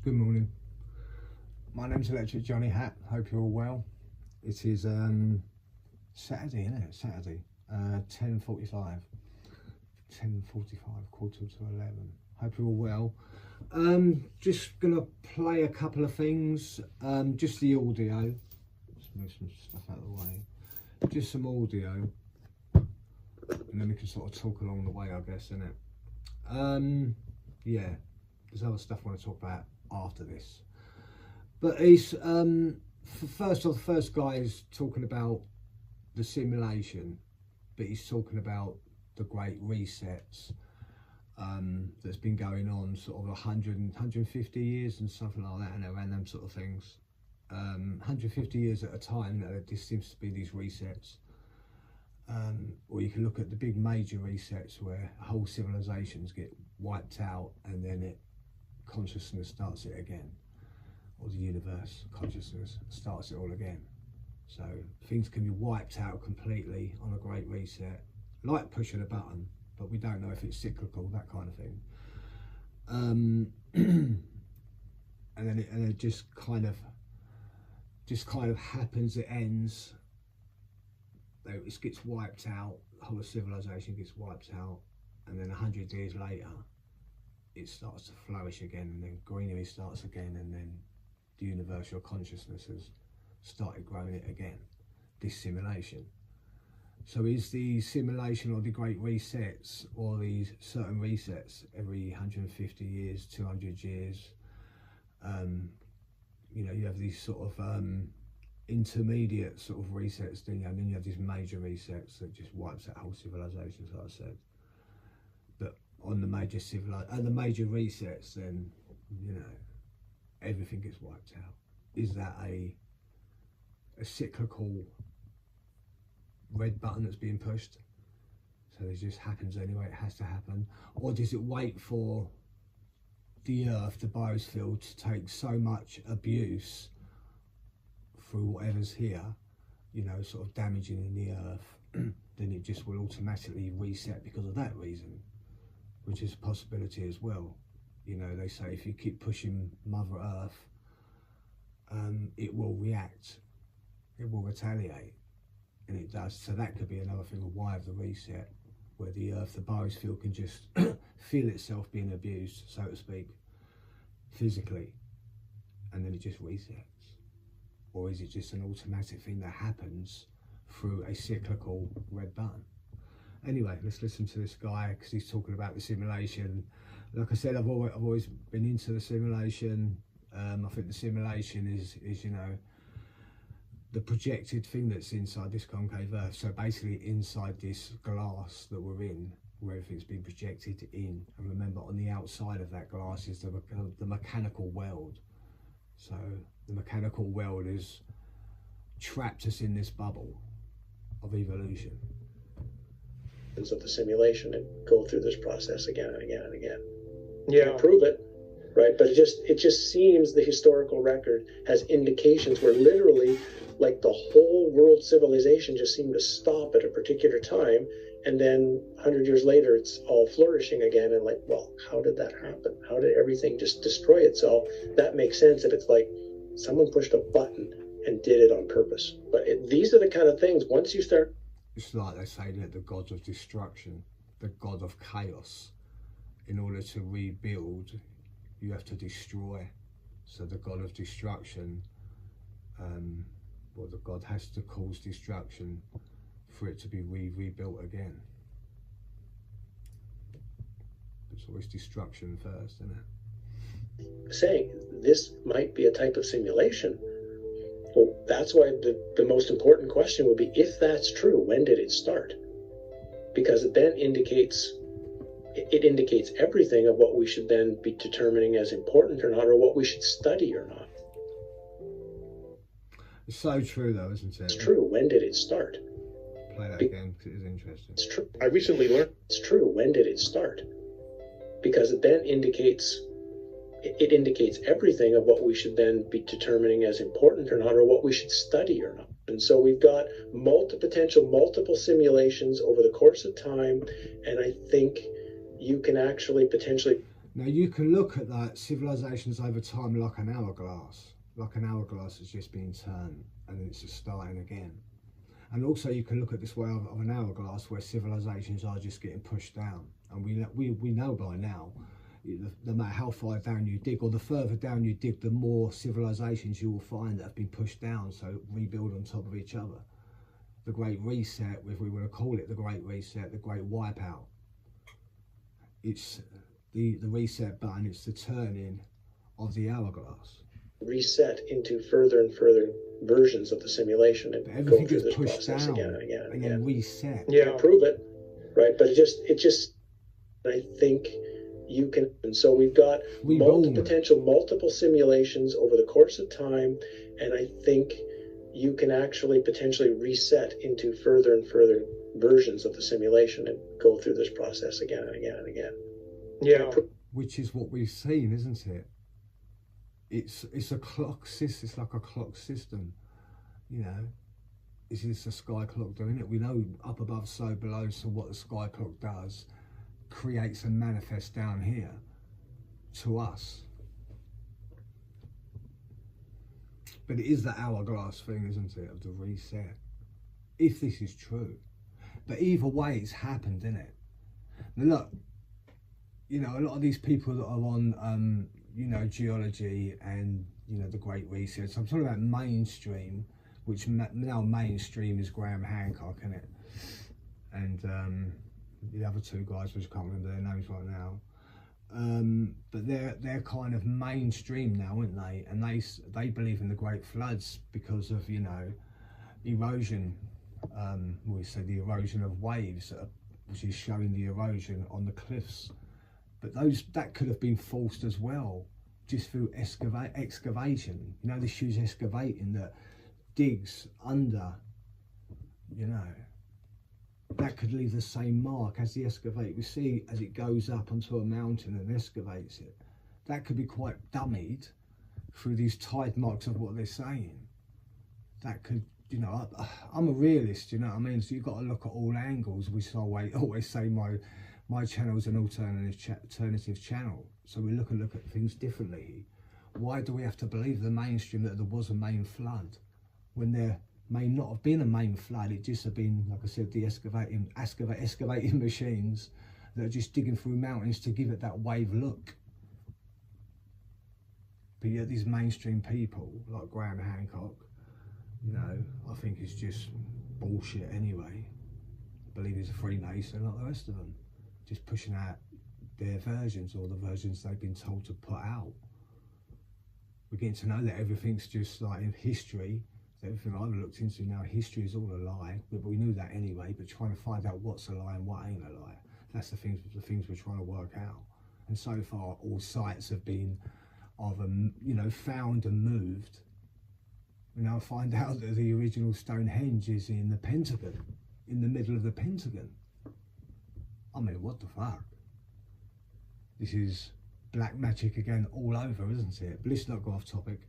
Good morning. My name's Electric Johnny Hat. Hope you're all well. It is Saturday, isn't it? Saturday, 10:45, 10:45, quarter to 11. Hope you're all well. Just gonna play a couple of things. Just the audio. Just move some stuff out of the way. Just some audio, and then we can sort of talk along the way, I guess, innit? Yeah. There's other stuff I want to talk about after this, but he's the first guy is talking about the simulation, but he's talking about the great resets that's been going on sort of 150 years and something like that, and around them sort of things. 150 years at a time, there just seems to be these resets. Or you can look at the big major resets where whole civilizations get wiped out, and then consciousness starts it again, or the universe consciousness starts it all again. So things can be wiped out completely on a great reset, like pushing a button, but we don't know if it's cyclical, that kind of thing. And then it just kind of happens. It ends. It gets wiped out. The whole civilization gets wiped out, and then 100 years later, it starts to flourish again, and then greenery starts again, and then the universal consciousness has started growing it again. This simulation. So is the simulation or the great resets, or these certain resets every 150 years, 200 years? You know, you have these sort of intermediate sort of resets, then and then you have these major resets that just wipes out whole civilizations, like I said. But on the major resets, then, you know, everything gets wiped out. Is that a cyclical red button that's being pushed? So it just happens anyway, it has to happen? Or does it wait for the earth, the biosphere, to take so much abuse through whatever's here, you know, sort of damaging in the earth, then it just will automatically reset because of that reason, which is a possibility as well. You know, they say if you keep pushing Mother Earth, it will react, it will retaliate, and it does. So that could be another thing of why of the reset, where the earth, the biosphere, can just feel itself being abused, so to speak, physically, and then it just resets. Or is it just an automatic thing that happens through a cyclical red button? Anyway, let's listen to this guy, because he's talking about the simulation. Like I said, I've always been into the simulation. I think the simulation is, you know, the projected thing that's inside this concave earth. So basically inside this glass that we're in, where everything's been projected in. And remember, on the outside of that glass is the mechanical world. So the mechanical world is trapped us in this bubble of evolution. Of the simulation and go through this process again and again and again. Yeah. Can't prove it, right? But it just seems the historical record has indications where literally, like, the whole world civilization just seemed to stop at a particular time, and then 100 years later it's all flourishing again. And like, well, how did that happen? How did everything just destroy itself? That makes sense. And it's like someone pushed a button and did it on purpose. But these are the kind of things, once you start... It's like they say that the god of destruction, the god of chaos, in order to rebuild, you have to destroy. So the god of destruction, well, the god has to cause destruction for it to be rebuilt again. It's always destruction first, isn't it? Saying this might be a type of simulation. Well, that's why the most important question would be, if that's true, when did it start? Because it then indicates everything of what we should then be determining as important or not, or what we should study or not. It's so true though, isn't it? It's true. When did it start? Play that again, because it is interesting. It's true. I recently learned. It's true. When did it start? Because it then indicates everything of what we should then be determining as important or not, or what we should study or not. And so we've got multiple simulations over the course of time, and I think you can actually potentially Now you can look at that civilizations over time like an hourglass. Like an hourglass has just been turned and it's just starting again. And also you can look at this way of an hourglass where civilizations are just getting pushed down. And we know by now, no matter how far down you dig, or the further down you dig, the more civilizations you will find that have been pushed down, so rebuild on top of each other. The Great Reset, if we were to call it the Great Reset, the Great Wipeout. It's the reset button, it's the turning of the hourglass. Reset into further and further versions of the simulation and everything go through gets this pushed process down again and again and again. Then reset. Yeah, prove it, right? But it just, I think you can. And so we've got multiple simulations over the course of time, and I think you can actually potentially reset into further and further versions of the simulation and go through this process again and again and again. Yeah, which is what we've seen, isn't it? It's a clock system. It's like a clock system, you know. Is this a sky clock doing it? We know up above, so below. So what the sky clock does creates and manifests down here to us. But it is the hourglass thing, isn't it, of the reset? If this is true. But either way, it's happened, isn't it? Now look, you know, a lot of these people that are on, you know, geology and, you know, the Great Reset. So I'm talking about mainstream, which now mainstream is Graham Hancock, isn't it? And the other two guys, which I can't remember their names right now. But they're kind of mainstream now, aren't they? And they believe in the Great Floods because of, you know, erosion. We say the erosion of waves, which is showing the erosion on the cliffs. But that could have been forced as well, just through excavation. You know, this huge excavating that digs under, you know. That could leave the same mark as the excavate. We see as it goes up onto a mountain and excavates it. That could be quite dummied through these tide marks of what they're saying. That could, you know, I'm a realist, you know what I mean? So you've got to look at all angles, which I always say my channel is an alternative channel. So we look at things differently. Why do we have to believe the mainstream that there was a main flood when there may not have been a main flood? It just have been, like I said, the excavating machines that are just digging through mountains to give it that wave look. But yet these mainstream people like Graham Hancock, you know, I think it's just bullshit anyway. I believe he's a Freemason like the rest of them, just pushing out their versions, or the versions they've been told to put out. We're getting to know that everything's just like in history. Everything I've looked into now, history is all a lie, but we knew that anyway. But trying to find out what's a lie and what ain't a lie, that's the things we're trying to work out. And so far, all sites have been either, you know, found and moved. We now find out that the original Stonehenge is in the Pentagon, in the middle of the Pentagon. I mean, what the fuck? This is black magic again, all over, isn't it? But let's not go off topic.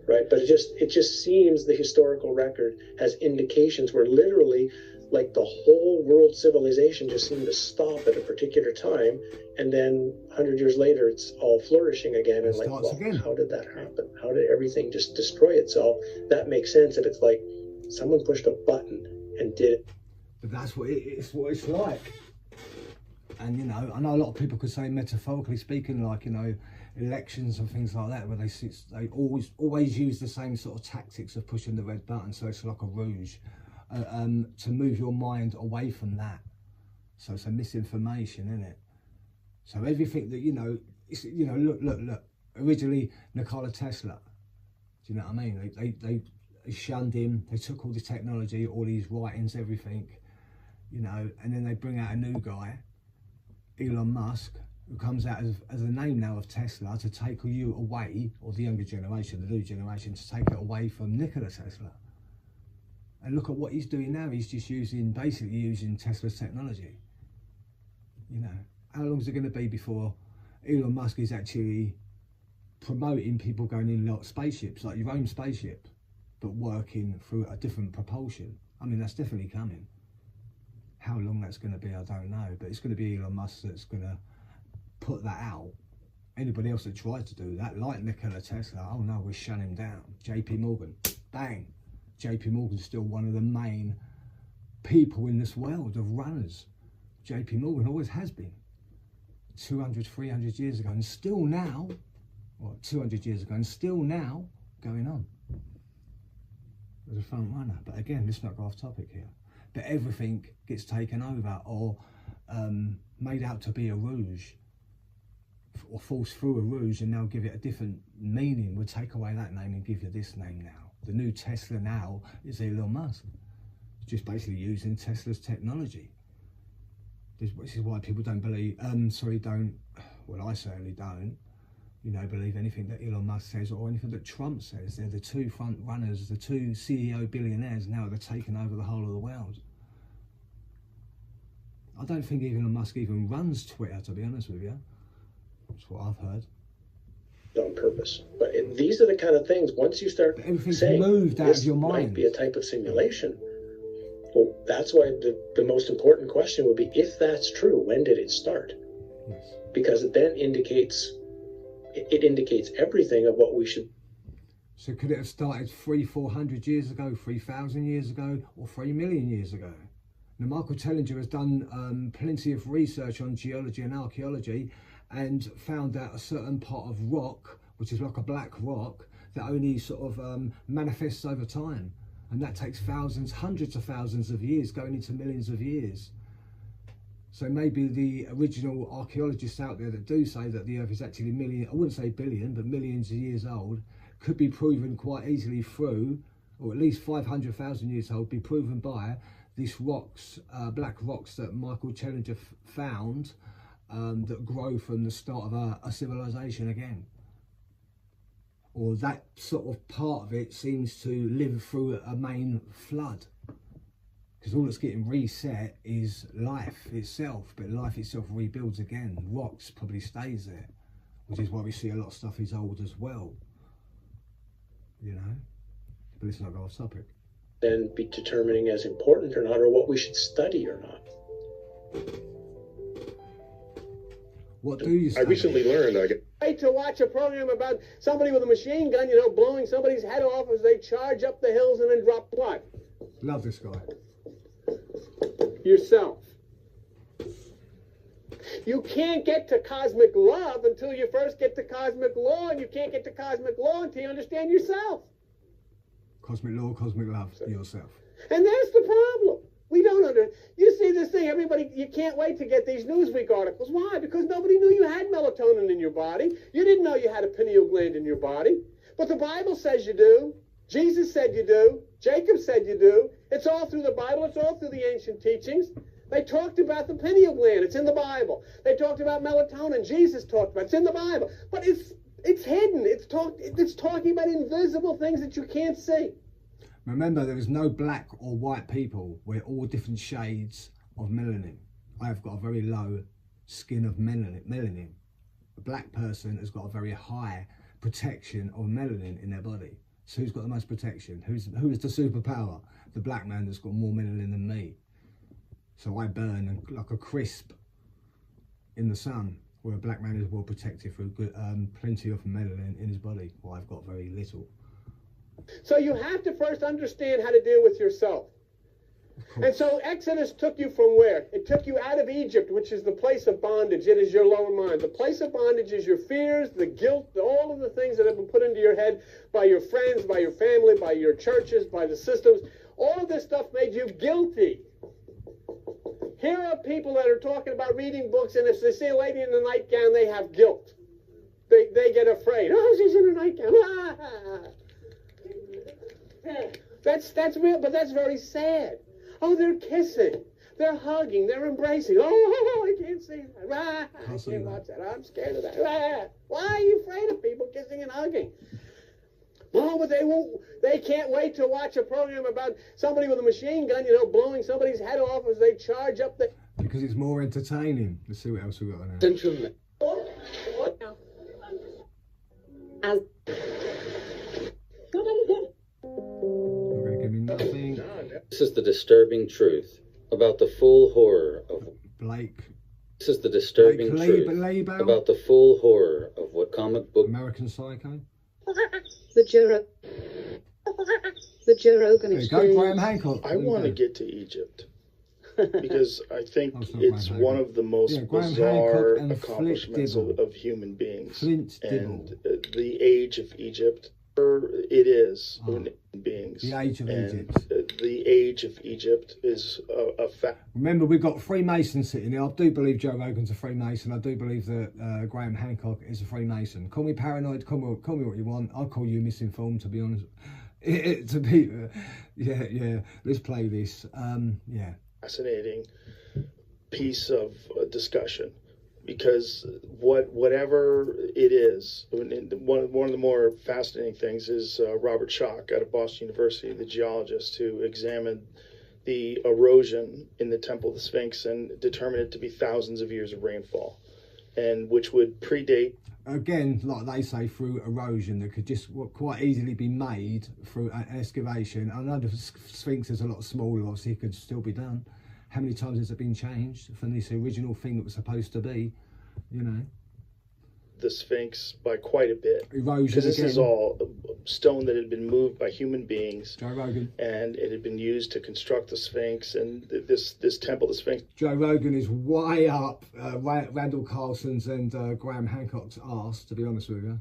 Right, but it just seems the historical record has indications where literally, like, the whole world civilization just seemed to stop at a particular time, and then 100 years later it's all flourishing again. And like, well, how did that happen? How did everything just destroy itself? That makes sense if it's like someone pushed a button and did it. But that's what it's like. And, you know, I know a lot of people could say, metaphorically speaking, like, you know, elections and things like that, where they always use the same sort of tactics of pushing the red button. So it's like a rouge to move your mind away from that. So it's a misinformation, isn't it? So everything that, you know, it's, you know, look. Originally, Nikola Tesla. Do you know what I mean? They shunned him. They took all the technology, all his writings, everything, you know, and then they bring out a new guy, Elon Musk, who comes out as a name now of Tesla, to take you away, or the younger generation, the new generation, to take it away from Nikola Tesla. And look at what he's doing now. He's just basically using Tesla's technology. You know, how long is it going to be before Elon Musk is actually promoting people going in like spaceships, like your own spaceship, but working through a different propulsion? I mean, that's definitely coming. How long that's going to be, I don't know, but it's going to be Elon Musk that's going to put that out. Anybody else that tried to do that, like Nikola Tesla, oh no, we're shutting him down. JP Morgan, bang. JP Morgan's still one of the main people in this world of runners. JP Morgan always has been. 200, 300 years ago, and still now, or 200 years ago, and still now, going on. As a front runner. But again, let's not go off topic here. But everything gets taken over or made out to be a ruse, or forced through a ruse, and now give it a different meaning. We'll take away that name and give you this name now. The new Tesla now is Elon Musk. Just basically using Tesla's technology. This is why people don't believe, well, I certainly don't, believe anything that Elon Musk says or anything that Trump says. They're the two front runners, the two CEO billionaires now that are taking over the whole of the world. I don't think Elon Musk even runs Twitter, to be honest with you. That's what I've heard. On purpose. But these are the kind of things, once you start saying, moved out of your mind. Might be a type of simulation. Well, that's why the most important question would be, if that's true, when did it start? Yes. Because it then indicates everything of what we should. So could it have started 300-400 years ago, 3,000 years ago, or 3 million years ago? Now, Michael Tellinger has done plenty of research on geology and archaeology and found out a certain part of rock, which is like a black rock, that only sort of manifests over time. And that takes thousands, hundreds of thousands of years, going into millions of years. So maybe the original archaeologists out there that do say that the Earth is actually I wouldn't say billion, but millions of years old, could be proven quite easily through, or at least 500,000 years old, be proven by these rocks, black rocks that Michael Tellinger found, that grow from the start of a civilization again. Or that sort of part of it seems to live through a main flood. Because all that's getting reset is life itself, but life itself rebuilds again. Rocks probably stays there, which is why we see a lot of stuff is old as well. But let's not go off topic. Then be determining as important or not, or what we should study or not. What do you study? I recently learned to watch a program about somebody with a machine gun, blowing somebody's head off as they charge up the hills and then drop what? Love this guy. Yourself. You can't get to cosmic love until you first get to cosmic law, and you can't get to cosmic law until you understand yourself. Cosmic law, cosmic love, yourself. And that's the problem. We don't you see this thing, everybody, you can't wait to get these Newsweek articles. Why? Because nobody knew you had melatonin in your body. You didn't know you had a pineal gland in your body. But the Bible says you do. Jesus said you do. Jacob said you do. It's all through the Bible. It's all through the ancient teachings. They talked about the pineal gland. It's in the Bible. They talked about melatonin. Jesus talked about it. It's in the Bible. But it's hidden. It's talking about invisible things that you can't see. Remember, there is no black or white people. We're all different shades of melanin. I have got a very low skin of melanin. A black person has got a very high protection of melanin in their body. So who's got the most protection? Who is the superpower? The black man that's got more melanin than me. So I burn like a crisp in the sun, where a black man is well protected through plenty of melanin in his body. Well, I've got very little. So you have to first understand how to deal with yourself. And so Exodus took you from where? It took you out of Egypt, which is the place of bondage. It is your lower mind. The place of bondage is your fears, the guilt, all of the things that have been put into your head by your friends, by your family, by your churches, by the systems. All of this stuff made you guilty. Here are people that are talking about reading books, and if they see a lady in a nightgown, they have guilt. They get afraid. Oh, she's in a nightgown. That's real, but that's very sad. Oh, they're kissing, they're hugging, they're embracing. Oh, I can't see that. I can't watch that. I'm scared of that. Why are you afraid of people kissing and hugging? Oh, but they can't wait to watch a program about somebody with a machine gun, blowing somebody's head off as they charge up the... Because it's more entertaining. Let's see what else we've got on there. This is the disturbing truth about the full horror of Blake This is the disturbing Like truth label? about the full horror of what comic book American Psycho. The Joe Rogan There you go, Graham Experience. Hancock. I want to get to Egypt because I think it's one of the most bizarre accomplishments of human beings. Flint and Dibble. The age of Egypt, it is human beings. The age of and Egypt. The age of Egypt is a fact. Remember, we've got Freemasons sitting here. I do believe Joe Rogan's a Freemason. I do believe that Graham Hancock is a Freemason. Call me paranoid, call me what you want. I'll call you misinformed, to be honest. Yeah. Let's play this. Yeah. Fascinating piece of discussion, because whatever it is, one of the more fascinating things is Robert Schoch out of Boston University, the geologist who examined the erosion in the Temple of the Sphinx and determined it to be thousands of years of rainfall, and which would predate, again, like they say, through erosion that could just quite easily be made through an excavation. I know the Sphinx is a lot smaller, obviously it could still be done. How many times has it been changed from this original thing that was supposed to be, you know? the Sphinx by quite a bit. Erosion because this again. is all stone that had been moved by human beings. Joe Rogan. And it had been used to construct the Sphinx and this temple, the Sphinx. Joe Rogan is way up Randall Carlson's and Graham Hancock's arse, to be honest with you,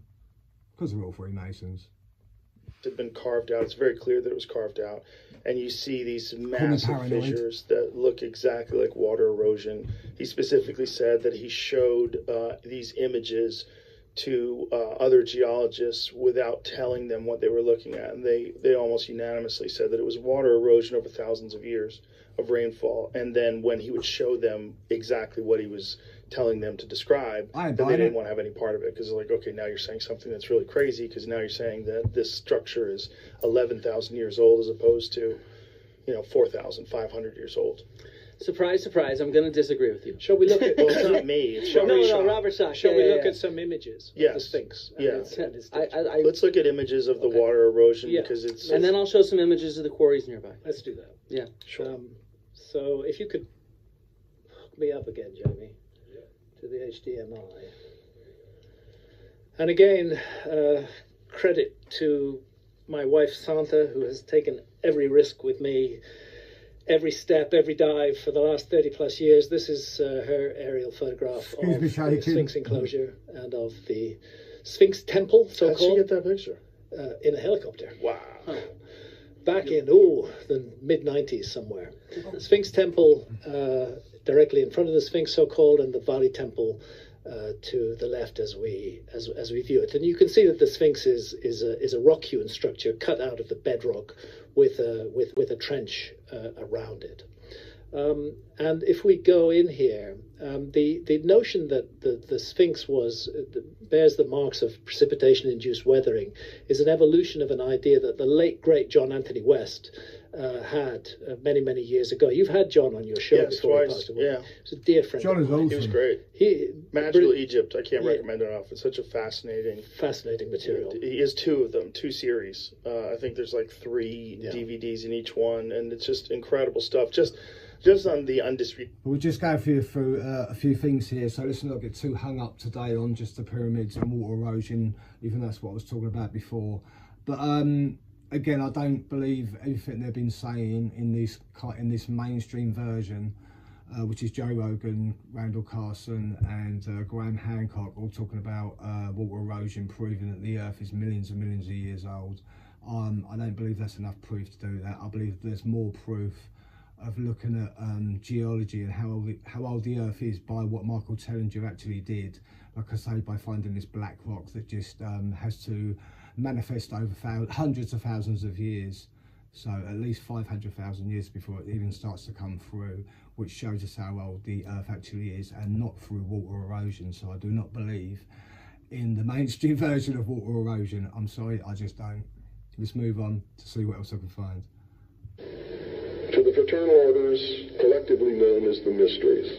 because they're all Freemasons. Had been carved out. It's very clear that it was carved out. And you see these massive fissures that look exactly like water erosion. He specifically said that he showed these images to other geologists without telling them what they were looking at. And they almost unanimously said that it was water erosion over thousands of years of rainfall. And then when he would show them exactly what he was telling them to describe, then they didn't want to have any part of it, because they're like, okay, now you're saying something that's really crazy, because now you're saying that this structure is 11,000 years old as opposed to, 4,500 years old. Surprise, surprise, I'm going to disagree with you. Shall we look at... Well, it's not me. It's Robert Schoch. Robert Schoch. Shall we look at some images of the Sphinx? Yes. Let's look at images of the water erosion, because it's... And then I'll show some images of the quarries nearby. Let's do that. Yeah. Sure. So if you could hook me up again, Jamie, to the HDMI. And again, credit to my wife, Santa, who has taken every risk with me, every step, every dive for the last 30 plus years. This is her aerial photograph of the Sphinx enclosure and of the Sphinx temple, so-called. How'd she get that picture? In a helicopter. Wow. Back in, the mid-90s somewhere. The Sphinx temple directly in front of the Sphinx, so-called, and the Valley temple to the left as we view it. And you can see that the Sphinx is a rock-hewn structure cut out of the bedrock with a trench around it. And if we go in here, the notion that the Sphinx bears the marks of precipitation-induced weathering is an evolution of an idea that the late, great John Anthony West had many, many years ago. You've had John on your show before. Twice, yeah. He's a dear friend. John is awesome. He was great. Magical Egypt, I can't recommend it enough. It's such a fascinating material. He has two of them, two series. I think there's like 3 DVDs in each one, and it's just incredible stuff. Just on the undisputed. We'll just go through a few things here, so let's not get too hung up today on just the pyramids and water erosion, even though that's what I was talking about before. But again, I don't believe everything they've been saying in this mainstream version, which is Joe Rogan, Randall Carlson, and Graham Hancock, all talking about water erosion, proving that the Earth is millions and millions of years old. I don't believe that's enough proof to do that. I believe there's more proof of looking at geology and how old the Earth is by what Michael Tellinger actually did. Like I say, by finding this black rock that just has to manifest over hundreds of thousands of years, so at least 500,000 years before it even starts to come through, which shows us how old the Earth actually is, and not through water erosion. So I do not believe in the mainstream version of water erosion. I'm sorry, I just don't. Let's move on to see what else I can find. To the fraternal orders, collectively known as the Mysteries.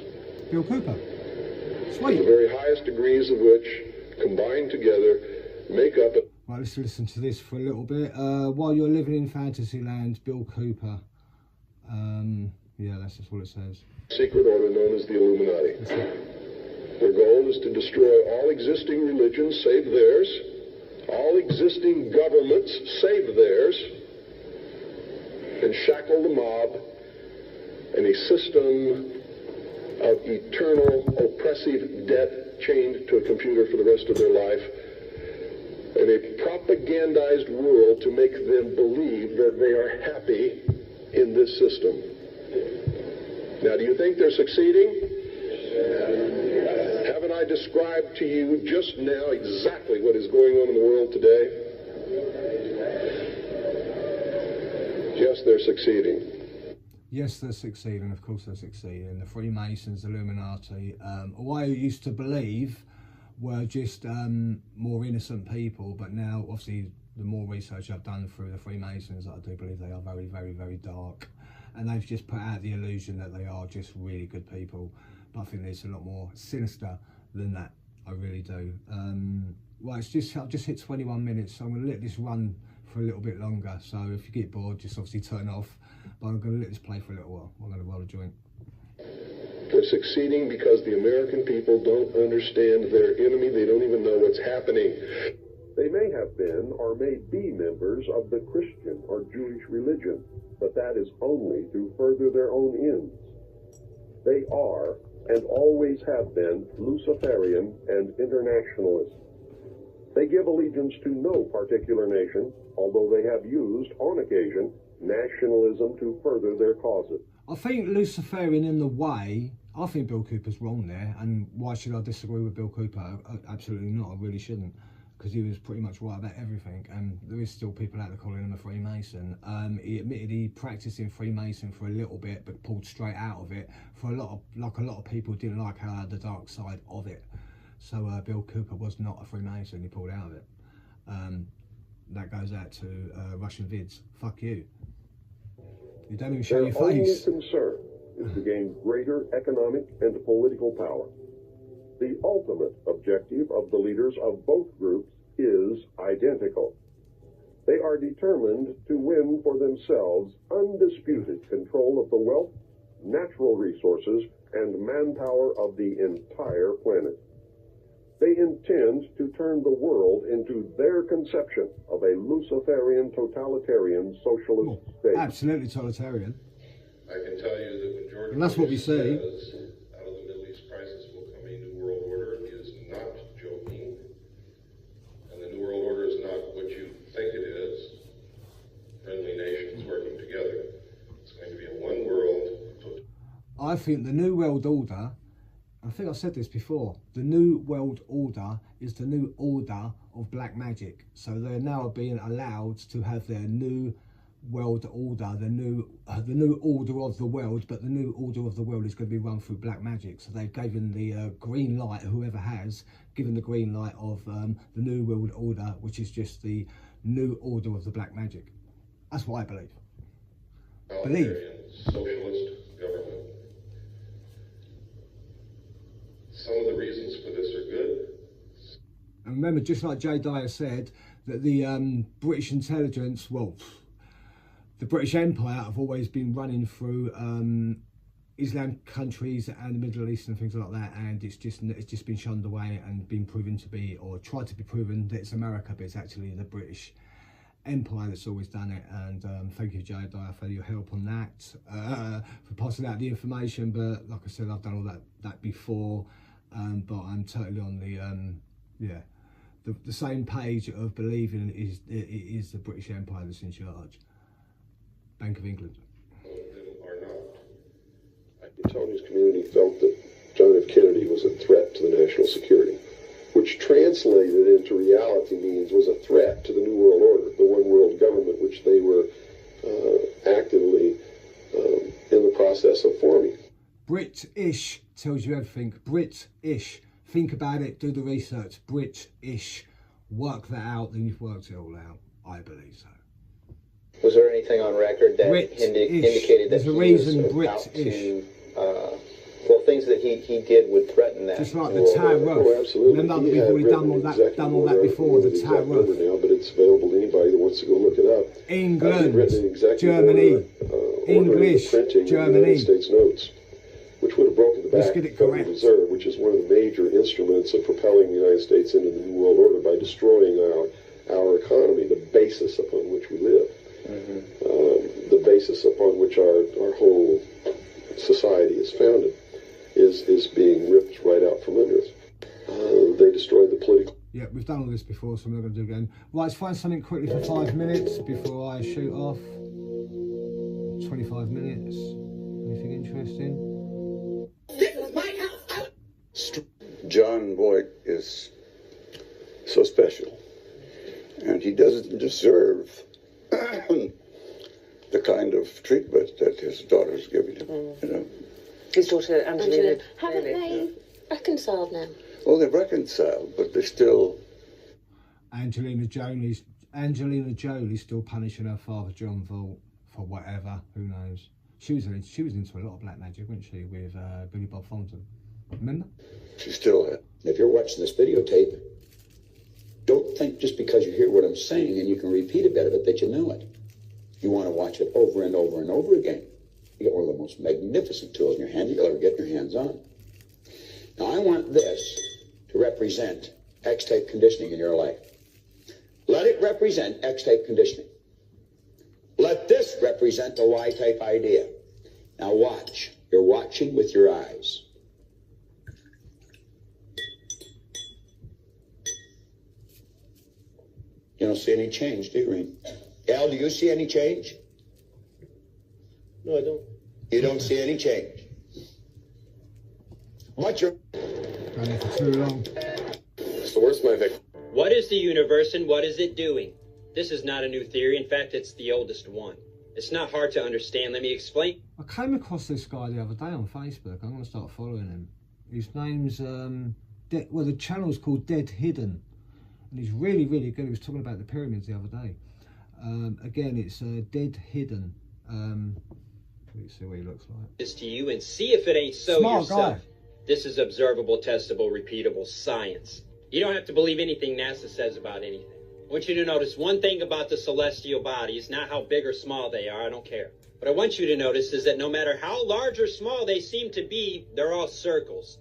Bill Cooper. Sweet. The very highest degrees of which, combined together, make up a... Right, let's listen to this for a little bit. While you're living in Fantasyland, Bill Cooper. Yeah, that's just what it says. Secret order known as the Illuminati. Their goal is to destroy all existing religions save theirs, all existing governments save theirs, and shackle the mob in a system of eternal oppressive debt chained to a computer for the rest of their life, in a propagandized world to make them believe that they are happy in this system. Now, do you think they're succeeding? Haven't I described to you just now exactly what is going on in the world today? Yes, they're succeeding. Yes, they're succeeding. Of course they're succeeding. The Freemasons, Illuminati, who I used to believe were just more innocent people, but now obviously the more research I've done through the Freemasons, I do believe they are very, very, very dark, and they've just put out the illusion that they are just really good people, but I think there's a lot more sinister than that. I really do. Well, I've just hit 21 minutes, so I'm going to let this run for a little bit longer, so if you get bored, just obviously turn off, but I'm going to let this play for a little while. I'm going to roll a joint. They're succeeding because the American people don't understand their enemy. They don't even know what's happening. They may have been or may be members of the Christian or Jewish religion, but that is only to further their own ends. They are and always have been Luciferian and internationalist. They give allegiance to no particular nation, although they have used, on occasion, nationalism to further their causes. I think Luciferian in the way, I think Bill Cooper's wrong there, and why should I disagree with Bill Cooper? Absolutely not, I really shouldn't, because he was pretty much right about everything, and there is still people out there calling him a Freemason. He admitted he practiced in Freemason for a little bit, but pulled straight out of it. For a lot of people didn't like the dark side of it. So Bill Cooper was not a Freemason, he pulled out of it. That goes out to Russian vids. Fuck you. You don't even show your face. Their only concern is to gain greater economic and political power. The ultimate objective of the leaders of both groups is identical. They are determined to win for themselves undisputed control of the wealth, natural resources, and manpower of the entire planet. They intend to turn the world into their conception of a Luciferian, totalitarian, socialist state. Absolutely totalitarian. I can tell you that when George And that's what we Bush see. says, out of the Middle East crisis will come a new world order, he is not joking. And the new world order is not what you think it is. Friendly nations working together. It's going to be a one world. I think the New World Order, I think I said this before, the New World Order is the new order of black magic. So they're now being allowed to have their new world order, the new order of the world, but the new order of the world is going to be run through black magic. So they've given the green light, whoever has given the green light of the New World Order, which is just the new order of the black magic. That's what I believe. Socialist government. Some of the reasons for this are good. And remember, just like Jay Dyer said, that the British intelligence, well, the British Empire have always been running through Islam countries and the Middle East and things like that, and it's just been shunned away and been proven to be, or tried to be proven that it's America, but it's actually the British Empire that's always done it. And thank you, Jay Dyer, for your help on that, for passing out the information. But like I said, I've done all that before. But I'm totally on the same page of believing it is the British Empire that's in charge. Bank of England. Tony's community felt that John F. Kennedy was a threat to the national security, which translated into reality means was a threat to the New World Order, the one world government, which they were actively in the process of forming. British tells you everything. British. Think about it, do the research. British. Work that out, then you've worked it all out. I believe so. Was there anything on record that indicated that he was about to, things that he did would threaten that? Just like the tarot. Oh, absolutely. Remember, we've already done all that before, the tarot. Now, but it's available to anybody that wants to go look it up. England, Germany, English, Germany. United States notes, which would have broken the back the Federal Reserve, which is one of the major instruments of propelling the United States into the New World Order by destroying our economy, the basis upon which we live, the basis upon which our whole society is founded, is being ripped right out from under us. They destroyed the political... Yeah, we've done all this before, so I'm not going to do it again. Right, let's find something quickly for 5 minutes before I shoot off. 25 minutes. Anything interesting? This is my house. John Boyd is so special, and he doesn't deserve the kind of treatment that his daughter's giving him. You know, His daughter Angelina. Haven't they reconciled now? Well, they're reconciled, but they're still. Angelina Jolie's still punishing her father John for whatever. Who knows? She was into a lot of black magic, wasn't she, with Billy Bob Thornton? Remember? She still has. If you're watching this videotape, don't think just because you hear what I'm saying and you can repeat a bit of it that you know it. You want to watch it over and over and over again. You get one of the most magnificent tools in your hand you'll ever get your hands on. Now, I want this to represent X-type conditioning in your life. Let it represent X-type conditioning. Let this represent the Y-type idea. Now watch. You're watching with your eyes. You don't see any change, do you, Reen? Al, do you see any change? No, I don't. You don't see any change. What's your... Going there for too long. So where's my victim? What is the universe and what is it doing? This is not a new theory. In fact, it's the oldest one. It's not hard to understand. Let me explain. I came across this guy the other day on Facebook. I'm going to start following him. His name's, well, the channel's called Dead Hidden. And he's really, really good. He was talking about the pyramids the other day. Again, it's Dead Hidden. Let's see what he looks like. This to you and see if it ain't so Smart yourself. guy. This is observable, testable, repeatable science. You don't have to believe anything NASA says about anything. I want you to notice one thing about the celestial bodies, not how big or small they are, I don't care. What I want you to notice is that no matter how large or small they seem to be, they're all circles.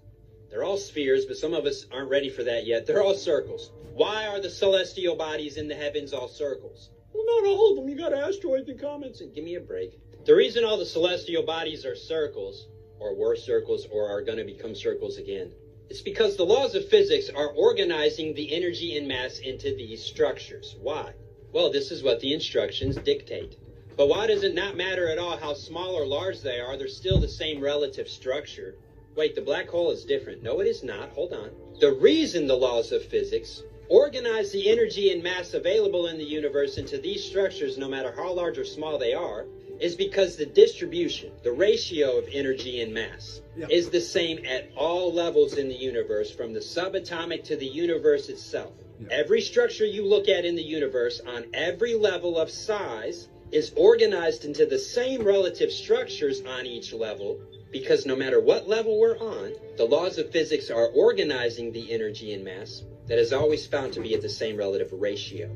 They're all spheres, but some of us aren't ready for that yet. They're all circles. Why are the celestial bodies in the heavens all circles? Well, not all of them. You got asteroids and comets, and give me a break. The reason all the celestial bodies are circles, or were circles, or are going to become circles again, it's because the laws of physics are organizing the energy and mass into these structures. Why? Well, this is what the instructions dictate. But why does it not matter at all how small or large they are? They're still the same relative structure. Wait, the black hole is different. No, it is not. Hold on. The reason the laws of physics organize the energy and mass available in the universe into these structures, no matter how large or small they are, is because the distribution, the ratio of energy and mass, is the same at all levels in the universe, from the subatomic to the universe itself. Every structure you look at in the universe on every level of size is organized into the same relative structures on each level, because no matter what level we're on, the laws of physics are organizing the energy and mass that is always found to be at the same relative ratio.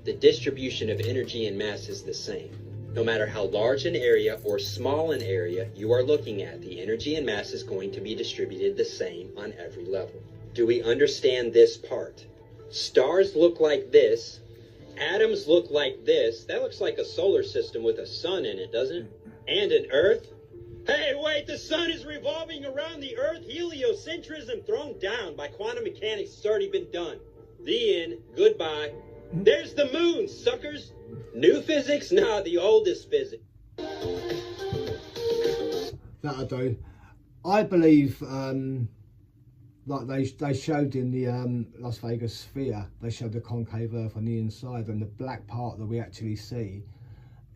The distribution of energy and mass is the same. No matter how large an area or small an area you are looking at, the energy and mass is going to be distributed the same on every level. Do we understand this part? Stars look like this. Atoms look like this. That looks like a solar system with a sun in it, doesn't it? And an Earth. Hey, wait, the sun is revolving around the Earth. Heliocentrism thrown down by quantum mechanics has already been done. The end. Goodbye. There's the moon, suckers. New physics? Nah, the oldest physics. That'll do. I believe, like they showed in the Las Vegas sphere, they showed the concave Earth on the inside, and the black part that we actually see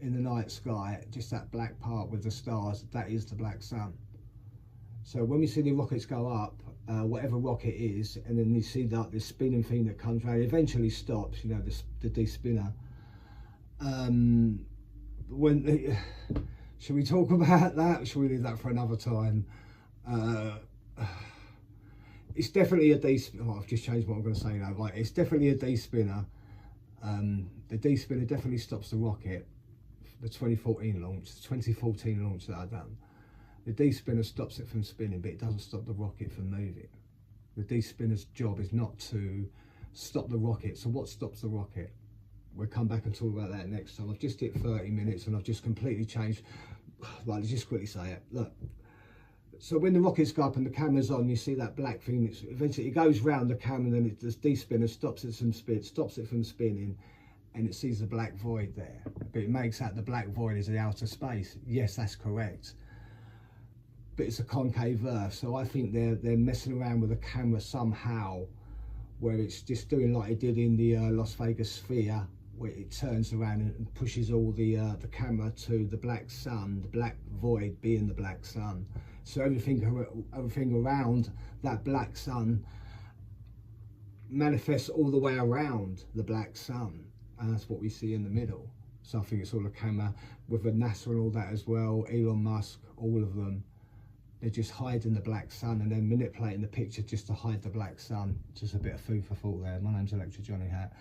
in the night sky, just that black part with the stars, that is the black sun. So when we see the rockets go up, whatever rocket is, and then you see that this spinning thing that comes around, eventually stops, you know, the de-spinner. Should we talk about that? Should we leave that for another time? It's definitely a de-spinner. Oh, I've just changed what I'm going to say now. Right, it's definitely a de-spinner. The de-spinner definitely stops the rocket. The 2014 launch, the 2014 launch that I've done. The D-spinner stops it from spinning, but it doesn't stop the rocket from moving. The D-spinner's job is not to stop the rocket. So what stops the rocket? We'll come back and talk about that next time. I've just hit 30 minutes and I've just completely changed. Right, let's just quickly say it. Look, so when the rockets go up and the camera's on, you see that black thing. Eventually it goes round the camera, and then the D-spinner stops it from spinning, and it sees the black void there. But it makes out the black void is the outer space. Yes, that's correct. But it's a concave Earth, so I think they're messing around with the camera somehow, where it's just doing like it did in the Las Vegas Sphere, where it turns around and pushes all the camera to the black sun, the black void being the black sun. So everything around that black sun manifests all the way around the black sun, and that's what we see in the middle. So I think it's all a camera with the NASA and all that as well, Elon Musk, all of them. They're just hiding the black sun and then manipulating the picture just to hide the black sun. Just a bit of food for thought there. My name's Electric Johnny Hat.